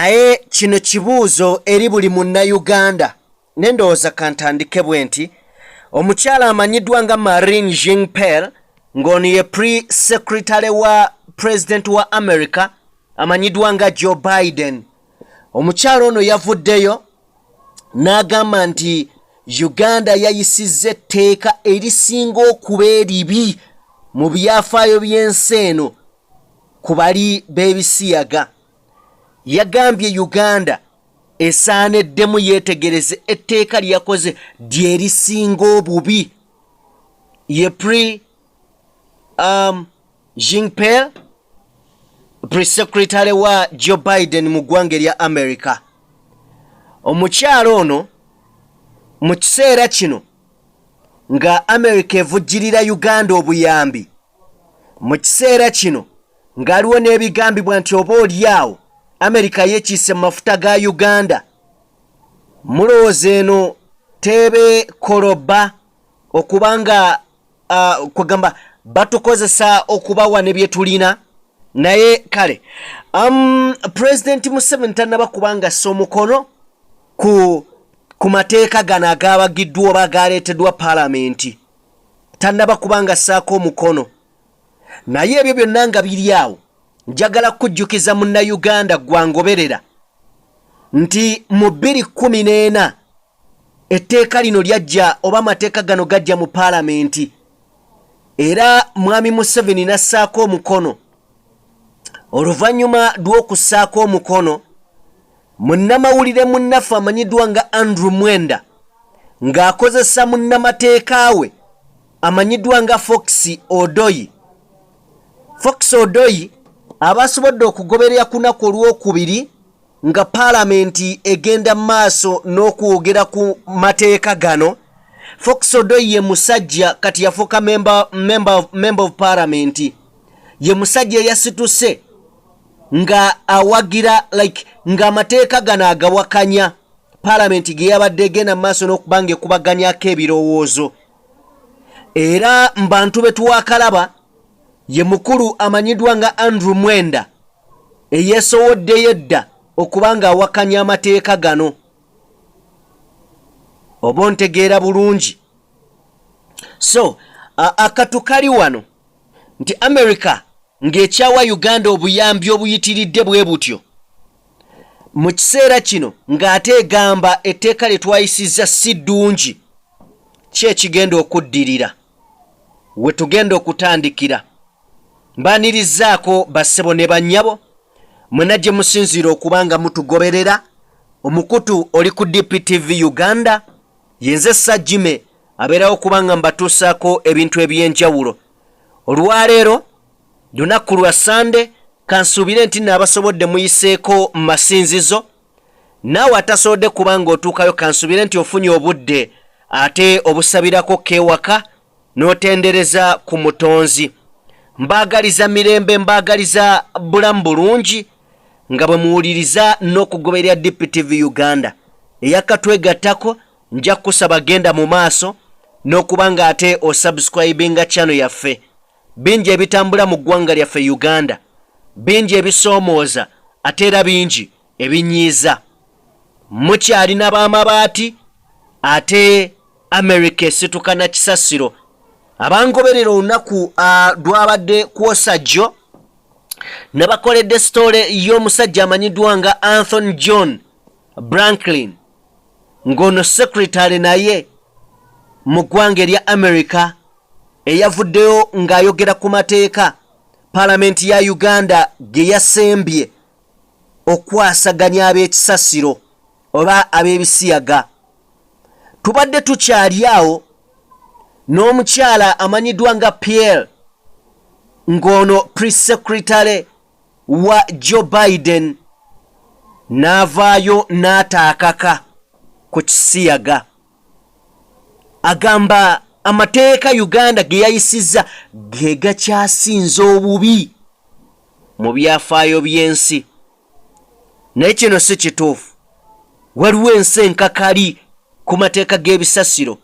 naye kino kibuuzo eri buli munnayuganda nendowooza kantandike bwe nti omukyala amanyiddwa nga Marine Jean-Pierre ng'ono ye pre-secretary wa president wa America amanyiddwa nga Joe Biden. Omukyala ono yavuddeyo n'agamba nti Uganda yayisizza etteeka erisinga okuba eribi mu byafaayo by'ensi eno ku bali b'ebisiyaga. Yagambye Uganda esaaniddemu yeetegereze etteeka lyakoze lyerisinga obubi. Ye Jean-Pierre pre-secretary wa Joe Biden mu ggwanga erya America. Omukyalo ono mu kiseera kino nga America evujjirira Uganda obuyambi, mu kiseera kino ng'aliwo n'ebigambibwa nti oba olyawo America yekiise mu mafuta ga Uganda, mulowooza eno tebe koloba okubanga kwegamba batukozesa okubawa ne bye tulina. Naye kale President Museveni tannaba kubanga assa omukono ku mateeka gano agabagiddwa oba agaleeteddwa paalamenti, tannaba kubanga assaako omukono. Naye ebyo byonna nga biri awo, njagala kujjukiza munnayuganda gwangoberera nti mu 2014 etteeka lino lyajja oba amateeka gano gajja mu paalamenti, era mwami Museveni n'assaako omukono. Oluvannyuma lw'okussaako omukono, munnamawulire munnaffe amanyiddwa nga Andrew Mwenda ng'akozesa munnamateeka we amanyiddwa nga Fox Odoyi. Fox Odoyi abasobodde okugoberera ku lunaku olwokubiri nga paalamenti egenda mu maaso n'okwogera ku mateeka gano. Fox Odoyi ye musajja kati yafuuka member of parliament, ye musajja eyasituse nga awagira nga amateeka gano agawakanya paalamenti ge yabadde egenda mu maaso n'okubanga ekubaganyako ebirowoozo. Era mu bantu be tuwakalaba ye mukulu amanyiddwa nga Andrew Mwenda eyeesowoddeyo edda okubanga awakanya amateeka gano. Oba ontegeera bulungi. So akatu kali wano nti America ng'ekyawa Uganda obuyambi obuyitiridde bwe butyo mu kiseera kino ng'ate egamba etteeka lye twayisizza si ddungi, ki ekigenda okuddirira we tugenda okutandikira. Mbaanirizzaako bassebo ne bannyabo mwena gye musinziira okubanga mutugoberera. Omukutu oli ku DPTV Uganda, yenze Sajjime abeerawo kubanga mbatuusaako ebintu eby'enjawulo. Olwaleero lunaku lwa Sande, kansuubire nti n'abasobodde muyiseeko mu masinzizo. Naawe atasobodde kubanga otuukayo, kansuubire nti ofunye obudde ate obusabirako keewaka n'otendereza ku mutonzi. Mbaagaliza mirembe, mbaagaliza bulamu bulungi nga bwe muwuliriza n'okugoberera DPTV Uganda. Eyakatwegattako nja kusaba genda mu maaso n'okubanga ate osubscribinga channel yaffe. Bingi ebitambula mu ggwanga lyaffe Uganda, bingi ebisoomooza ate era bingi ebinyiiza. Mukyalina b'amabaati ate America esituka na kisasiro. Abangoberera olunaku lwabadde kwosajjo nabakoledde story y'omusajja amanyiddwa nga Anthony John Franklin ng'ono secretary naye mu ggwanga erya America eyavuddeyo ng'ayogera ku mateeka paalamenti ya Uganda ge yasembye okwasaganya ab'ekisasiro oba ab'ebisiyaga. Tubadde tukyali awo n'omukyala amanyiddwa nga Pierre ng'ono pre-secretary wa Joe Biden n'avaayo n'ataakaka ku kisiyaga. Agamba amateeka Uganda ge yayisizza ge gakyasinza obubi mu byafaayo by'ensi. Naye kino si kituufu. Waliwo ensi enkakali ku mateeka g'ebisasiro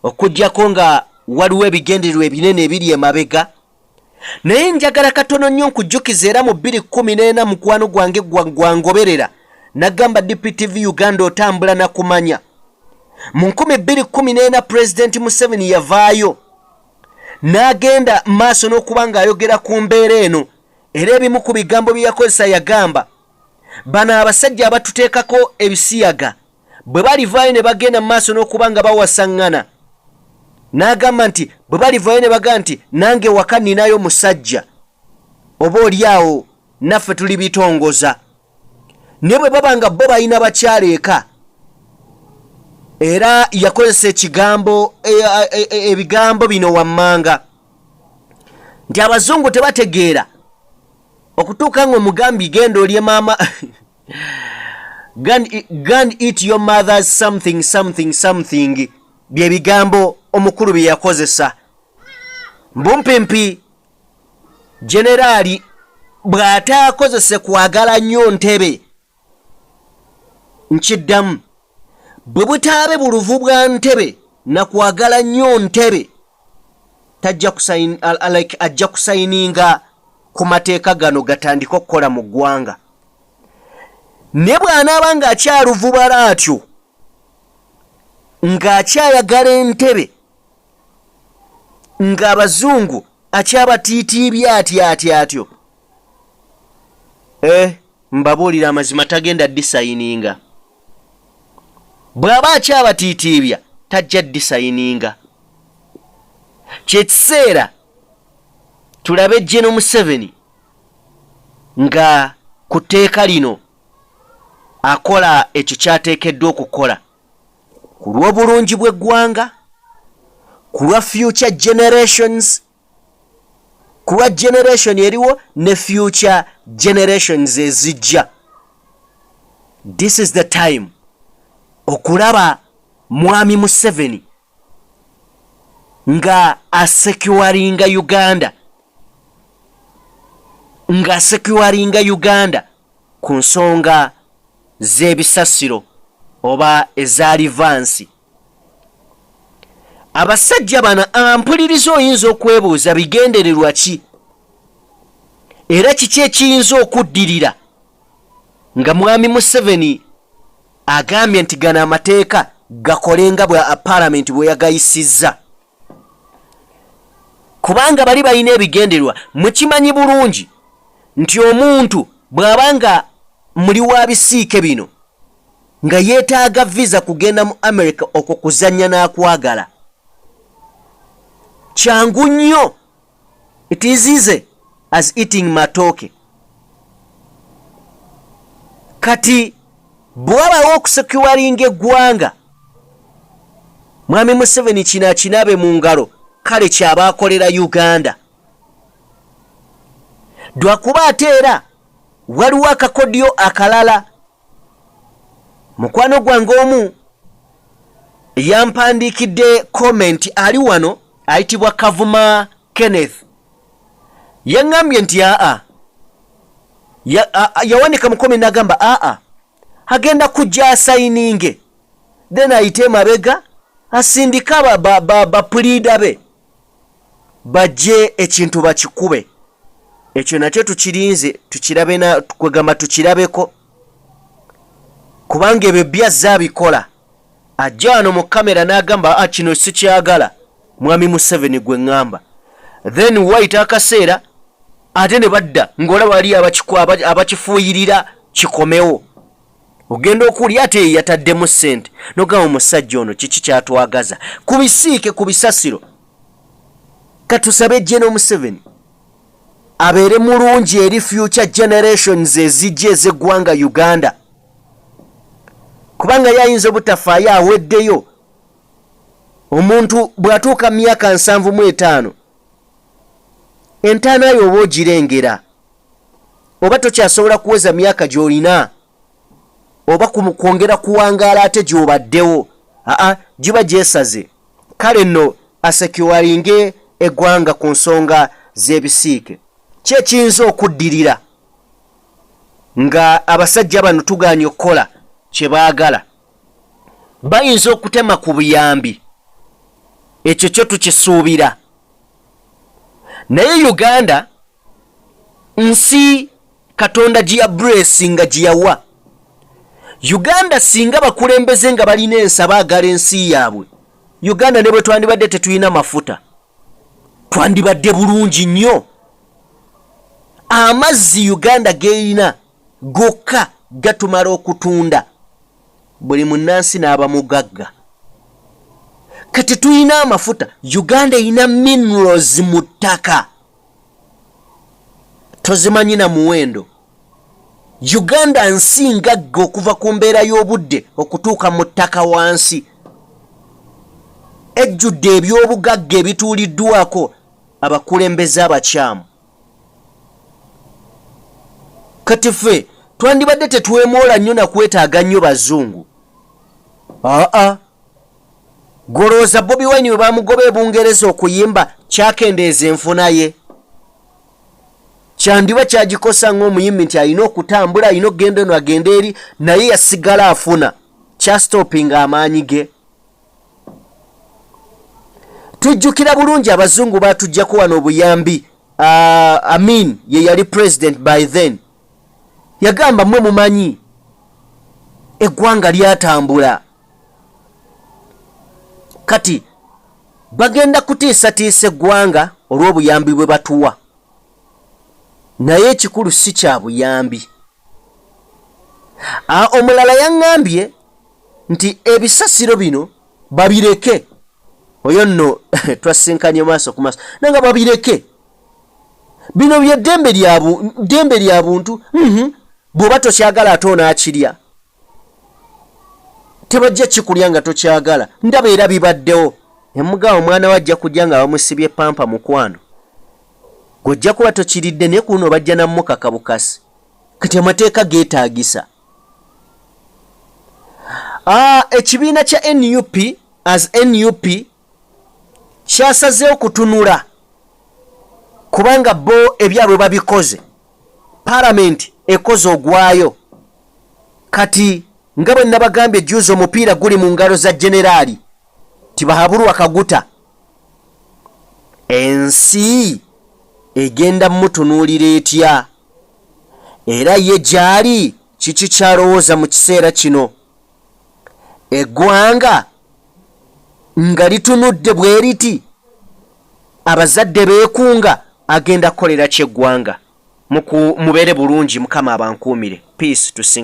okuggyako nga waliwo ebigendererwa ebinene ebiri emabega. naye njagala katono nnyo nkujjukiza era mu 2014 mukwano gwange gwangoberera nagamba DPTV Uganda otambula na kumanya. Mu 2014 President Museveni yavaayo n'agenda maaso n'okuba ng'ayogera ku mbeera eno era ebimu ku bigambo bye yakozesa yagamba bano abasajja abatuteekako ebisiyaga bwe balivaayo ne bagenda mu maaso n'okuba nga bawasaŋŋana. N'agamba nti bwe balivaayo ne bagamba nti nange waka nninayo musajja oba oliawo naffe tuli bitongoza. Ne bwe baba nga bo balina bakyala eka era yakozesa ekigambo ebigambo bino wammanga nti abazungu tebategeera okutuuka ng'omugambi genda olye maama Gun eat your mother's something bye bigambo omukulu bye yakozesa. Mbumpimpi generali bw'ataakozese kwagala nnyo ntebe nkiddamu bwe butaabe buluvu bwa ntebe na kwagala nnyo ntebe ajja kusayininga ku mateeka gano gatandika okukola mu ggwanga. Ne bw'anaaba ng'akyaluvubala atyo ng'akyayagala entebe ng'abazungu akyabatiitiibya atyo mbabuulira amazima tagenda disayininga. Bw'aba akyabatiitiibya tajja disayininga. Kyekiseera tulabe Gen. Museveni nga ku tteeka lino akola ekyo kyateekeddwa okukola ku lw'obulungi bw'eggwanga, ku lwa future generations, ku lwa generation eriwo ne future generations ezijja. This is the time okulaba Mwami Museveni nga asecuringa Uganda ku nsonga z'ebisasiro oba eza livansi. Abasajja bano ampuliriza oyinza okwebuuza bigendererwa ki era kiki ekiyinza okuddirira nga Mwami Museveni agambye nti gano amateeka gakolenga bwa Parliament bwe yagayisizza. Kubanga bali balina ebigendererwa. Mukimanyi bulungi nti omuntu bw'abanga muli wa bisiike bino nga yeetaaga visa kugenda mu America okwo kuzannya n'akwagala, kyangu nnyo. It is easy as eating matoke. Kati bw'abawo okusecuringa eggwanga, Mwami Museveni kinabe mu ngalo, kale kyaba akolera Uganda. Dwakuba ate era waliwo akakodyo akalala. Mukwano gwange omu yampandiikidde comment ali wano ayitibwa Kavuma Kenneth. Yaŋŋambye nti yawanika mukomi n'agamba agenda kujja asayininge then ayite mabega asindika bapulida be bajje ekintu bakikube. Ekyo nakyo tukirinze tukirabe na kwegamba tukirabeko kubanga ebyo byazza abikola. Ajja wano mu kamera n'agamba kino sikyagala Mwami Museveni gwe ŋŋamba, then wayita akaseera ate ne badda ng'olaba wali abakifuuyirira kikomewo. Ogenda okulya ate yataddemu ssente n'ogamba omusajja ono kiki kyatwagaza ku bisiike ku bisasiro. Katusabe Gen. Museveni abeere mulungi eri future generations ezijja ez'eggwanga Uganda, kubanga yayinza obutafaayo aweddeyo. Omuntu bw'atuuka myaka 75 entaana yo oba ogirengera, oba tokyasobola kuweza myaka gy'olina oba kwongera kuwangaala ate gy'obaddewo. Giba gyesaze. Kale nno asecuringe eggwanga ku nsonga z'ebisiike. Kye kiyinza okuddirira nga abasajja bano tugaanye okukola kye baagala. Bayinza okutema ku buyambi, ekyo kyo tukisuubira. naye Uganda nsi Katonda giya blessinga giyawa. Uganda singa bakulembeze nga balina ensaba agala ensi yaabwe, Uganda ne bwe twandibadde tetulina mafuta twandibadde bulungi nnyo. Amazzi Uganda geerina gokka gatumala okutunda, buli munnansi n'aba mugagga. Kati tulina amafuta, Uganda erina minerals mu ttaka tozimanyi na muwendo. Uganda nsi ngagga okuva ku mbeera y'obudde okutuuka mu ttaka wansi, ejjudde eby'obugagga ebituuliddwako abakulembeze abakyamu. Kati ffe twandibadde tetwemoola nnyo na kwetaaga nnyo bazungu. Golooza Bobi Wine bwe bamugoba e Bungereza okuyimba kyakendeeza enfuna ye, kyandiba kyagikosa ng'omuyimbi nti alina okutambula, alina okugenda eno agenda eri, naye yasigala afuna kyastopinga amaanyi ge. Tujjukira bulungi abazungu baatuggyako wano obuyambi. Amin ye yali president by then, yagamba mmwe mumanyi eggwanga lyatambula. Kati bagenda kutiisatiisa eggwanga olw'obuyambi bwe batuwa, naye ekikulu si kya buyambi. Omulala yaŋŋambye nti ebisasiro bino babireke. Oyo nno twasinkanye maaso ku maaso, nanga babireke. Bino bye ddembe lya buntu. Bw'oba tokyagala ate onaakirya, tebajja kikulya nga tokyagala. Ndaba era bibaddewo. Emugaba omwana we ajja kujja nga bamusibye pampa mukwano, gojja kuba tokiridde, naye kuno bajja namukaka bukasi. Kati amateeka geetaagisa. Ekibiina kya NUP as NUP kyasazeewo kutunula kubanga bo ebyabwe babikoze, Parliament ekoze ogwayo. Kati nga bwe nabagambye juuzi omupiira guli mu ngalo za generali, tibahabulwa kaguta. Ensi egenda mutunuulira etya? Era ye gyali kiki kyalowooza mu kiseera kino? Eggwanga nga litunudde bwe liti, abazadde beekunga, agenda kukolera kyeggwanga. Mubeere bulungi, Mukama abankuumire. Peace to sink.